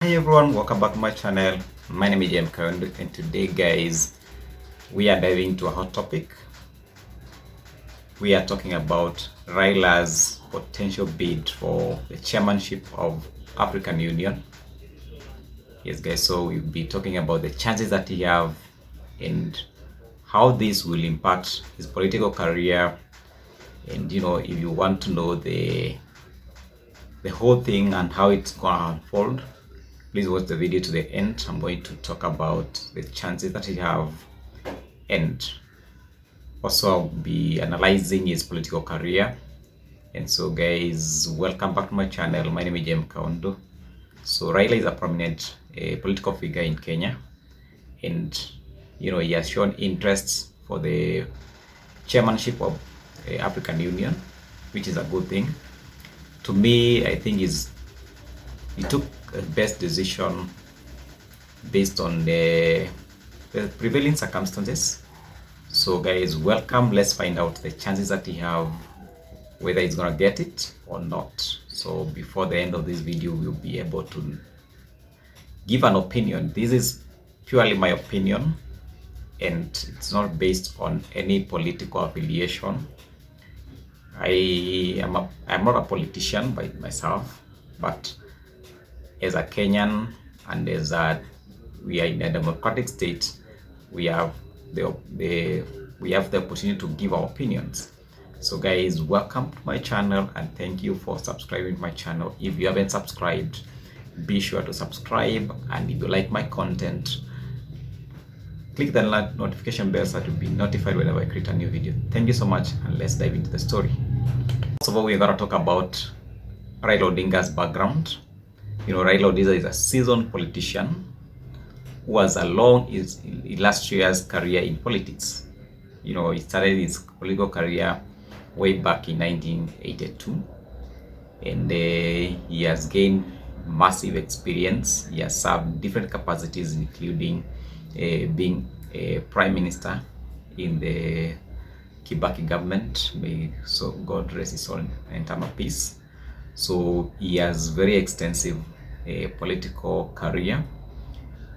Hi everyone, welcome back to my channel. My name is James, and today guys, we are diving into a hot topic. We are talking about Raila's potential bid for the chairmanship of African Union. Yes guys, so we'll be talking about the chances that he have and how this will impact his political career. And if you want to know the whole thing and how it's gonna unfold, please watch the video to the end. I'm going to talk about the chances that he have, and also I'll be analyzing his political career. And so guys, welcome back to my channel. My name is James. So Raila is a prominent political figure in Kenya, and he has shown interest for the chairmanship of African Union, which is a good thing. To me, I think he took the best decision based on the prevailing circumstances. So guys, welcome. Let's find out the chances that he have, whether he's gonna get it or not. So before the end of this video, we'll be able to give an opinion. This is purely my opinion, and it's not based on any political affiliation. I'm not a politician by myself, but as a Kenyan and as we are in a democratic state, we have the opportunity to give our opinions. So guys, welcome to my channel and thank you for subscribing to my channel. If you haven't subscribed, be sure to subscribe, and if you like my content, click the notification bell so that you'll be notified whenever I create a new video. Thank you so much, and let's dive into the story. First of all, we're going to talk about Raila Odinga's background. Raila Odinga is a seasoned politician who has a long, illustrious career in politics. He started his political career way back in 1982, and he has gained massive experience. He has served different capacities, including being a prime minister in the Kibaki government. May so God rest his soul in eternal peace. So he has very extensive political career,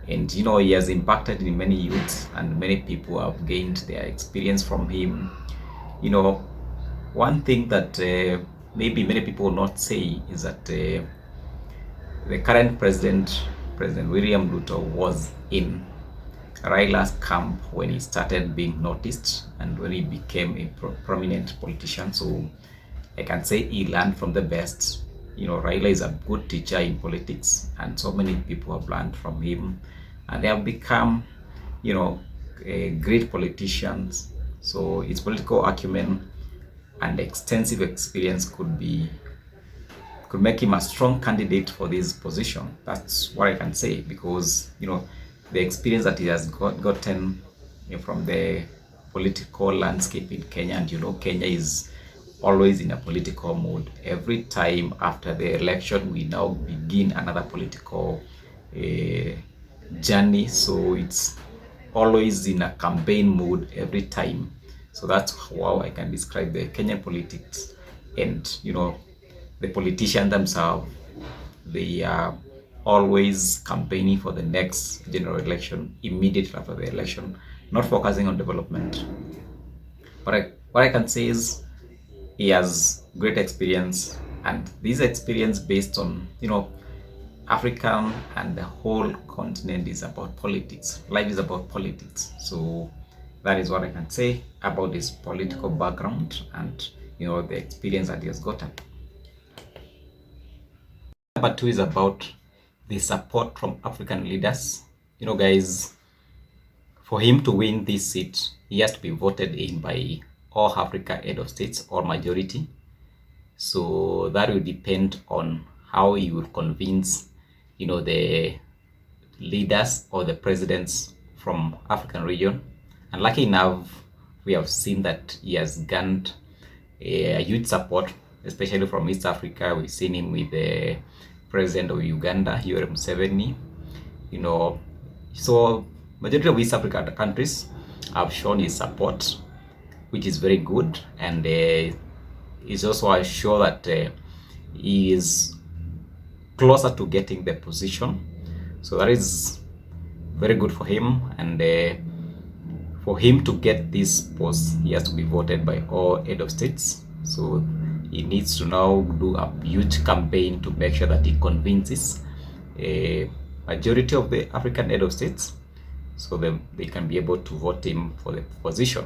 and he has impacted in many youths, and many people have gained their experience from him. One thing that maybe many people will not say is that the current President William Ruto, was in Raila's camp when he started being noticed and when he became a prominent politician. So I can say he learned from the best. Raila is a good teacher in politics, and so many people have learned from him, and they have become, great politicians. So his political acumen and extensive experience could make him a strong candidate for this position. That's what I can say, because the experience that he has gotten from the political landscape in Kenya, and Kenya is always in a political mood. Every time after the election, we now begin another political journey. So it's always in a campaign mood every time. So that's how I can describe the Kenyan politics. And the politicians themselves, they are always campaigning for the next general election immediately after the election, not focusing on development. But what I can say is he has great experience, and this experience based on African and the whole continent is about politics. Life is about politics. So that is what I can say about his political background and the experience that he has gotten. Number two is about the support from African leaders. Guys, for him to win this seat, he has to be voted in by all Africa head of states or majority. So that will depend on how he will convince the leaders or the presidents from African region. And lucky enough, we have seen that he has gained a huge support, especially from East Africa. We've seen him with the president of Uganda, Yoweri Museveni. So majority of East African countries have shown his support, which is very good, and is also sure that he is closer to getting the position So that is very good for him, and for him to get this post, he has to be voted by all head of states. So he needs to now do a huge campaign to make sure that he convinces a majority of the African head of states, so they can be able to vote him for the position.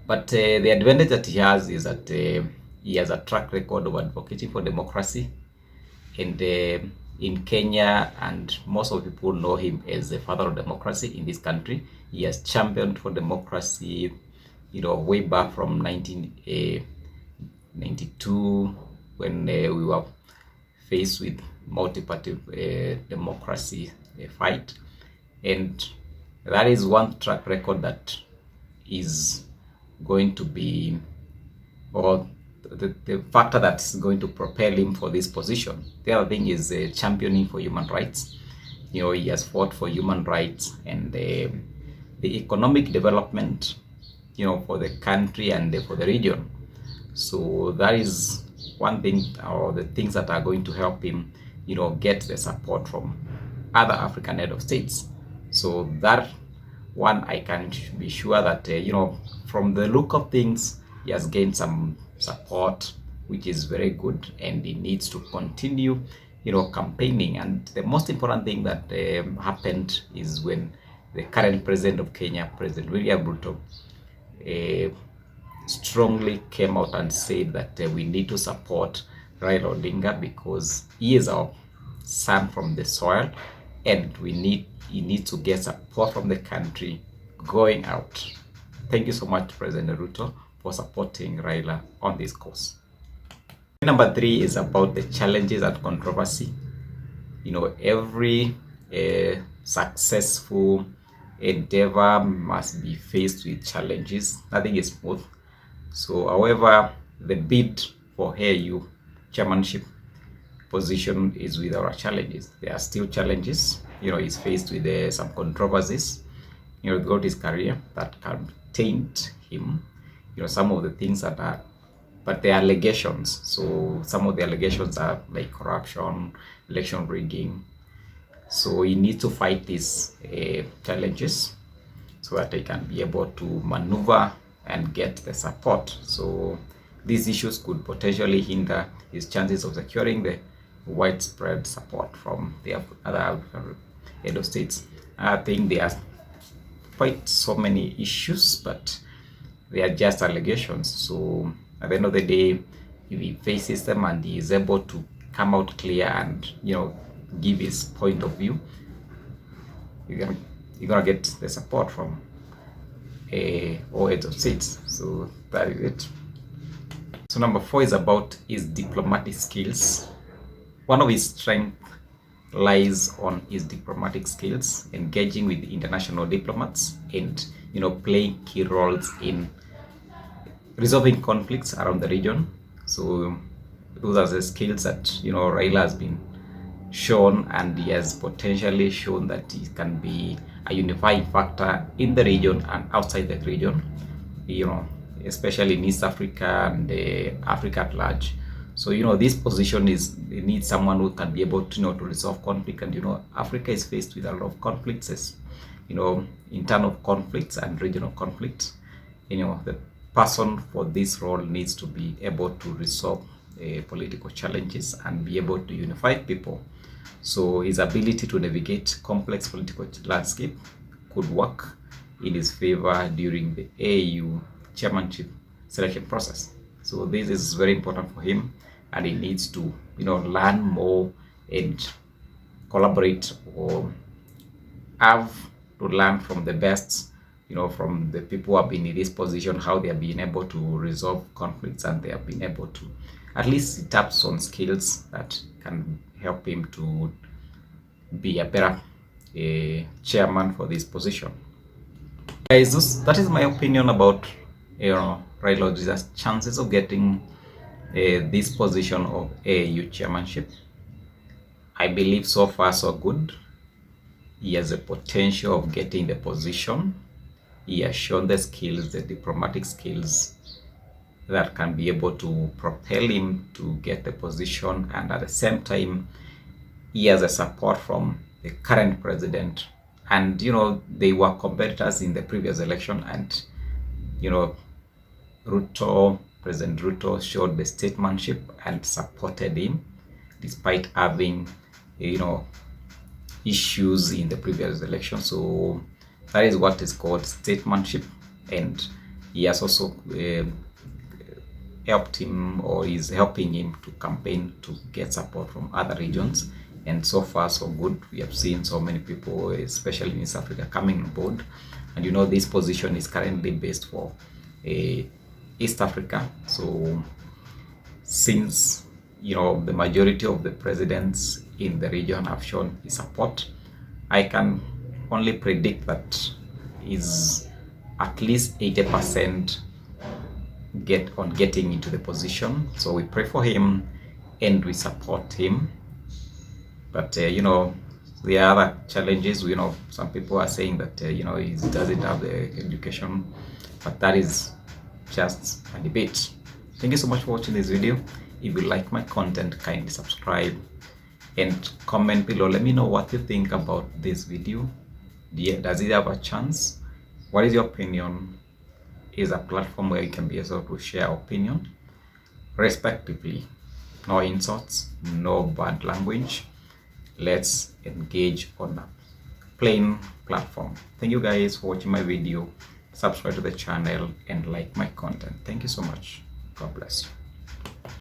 But the advantage that he has is that he has a track record of advocating for democracy, and in Kenya, and most of the people know him as the father of democracy in this country. He has championed for democracy, way back from 1992, when we were faced with multi-party democracy fight. And that is one track record that is going to be, or the factor that's going to propel him for this position. The other thing is championing for human rights. He has fought for human rights and the economic development, for the country and for the region. So that is one thing, or the things that are going to help him, get the support from other African head of states. So that one, I can be sure that, from the look of things, he has gained some support, which is very good, and he needs to continue, campaigning. And the most important thing that happened is when the current president of Kenya, President William Ruto, strongly came out and said that we need to support Raila Odinga because he is our son from the soil, and he needs to get support from the country going out. Thank you so much, President Ruto, for supporting Raila on this course. Number 3 is about the challenges and controversy. Every successful endeavor must be faced with challenges. Nothing is smooth. So, however, the bid for AU chairmanship position is without challenges. There are still challenges. He's faced with some controversies, throughout his career that can taint him. Some of the things that are, but they are allegations. So some of the allegations are like corruption, election rigging. So he needs to fight these challenges so that he can be able to maneuver and get the support. So these issues could potentially hinder his chances of securing the widespread support from the other head of states. I think there are quite so many issues, but they are just allegations. So at the end of the day, if he faces them and he is able to come out clear and give his point of view, you're gonna get the support from all heads of states. So that is it. So number 4 is about his diplomatic skills. One of his strengths lies on his diplomatic skills, engaging with international diplomats and playing key roles in resolving conflicts around the region. So those are the skills that Raila has been shown, and he has potentially shown that he can be a unifying factor in the region and outside the region, especially in East Africa and Africa at large. So this position it needs someone who can be able to to resolve conflict, and Africa is faced with a lot of conflicts, internal conflicts and regional conflicts. The person for this role needs to be able to resolve political challenges and be able to unify people. So his ability to navigate complex political landscape could work in his favor during the AU chairmanship selection process. So this is very important for him, and he needs to learn more and collaborate, or have to learn from the best, from the people who have been in this position, how they have been able to resolve conflicts, and they have been able to at least tap some skills that can help him to be a better chairman for this position. Guys, that is my opinion about Raila Odinga's chances of getting this position of AU chairmanship. I believe so far so good. He has the potential of getting the position. He has shown the skills, the diplomatic skills that can be able to propel him to get the position, and at the same time he has a support from the current president. And you know, they were competitors in the previous election, and you know, President Ruto showed the statesmanship and supported him despite having, you know, issues in the previous election. So that is what is called statesmanship, and he has also helped him, or is helping him to campaign to get support from other regions. And so far so good. We have seen so many people, especially in East Africa, coming on board. And you know, this position is currently based for East Africa. So since you know the majority of the presidents in the region have shown his support, I can only predict that is at least 80% getting into the position. So we pray for him and we support him. But you know, there are other challenges. You know, some people are saying that you know, he doesn't have the education, but that is just a debate. Thank you so much for watching this video. If you like my content, kindly subscribe and comment below. Let me know what you think about this video. Does it have a chance? What is your opinion? Is a platform where you can be able to share opinion respectively. No insults, no bad language. Let's engage on a plain platform. Thank you guys for watching my video. Subscribe to the channel and like my content. Thank you so much. God bless you.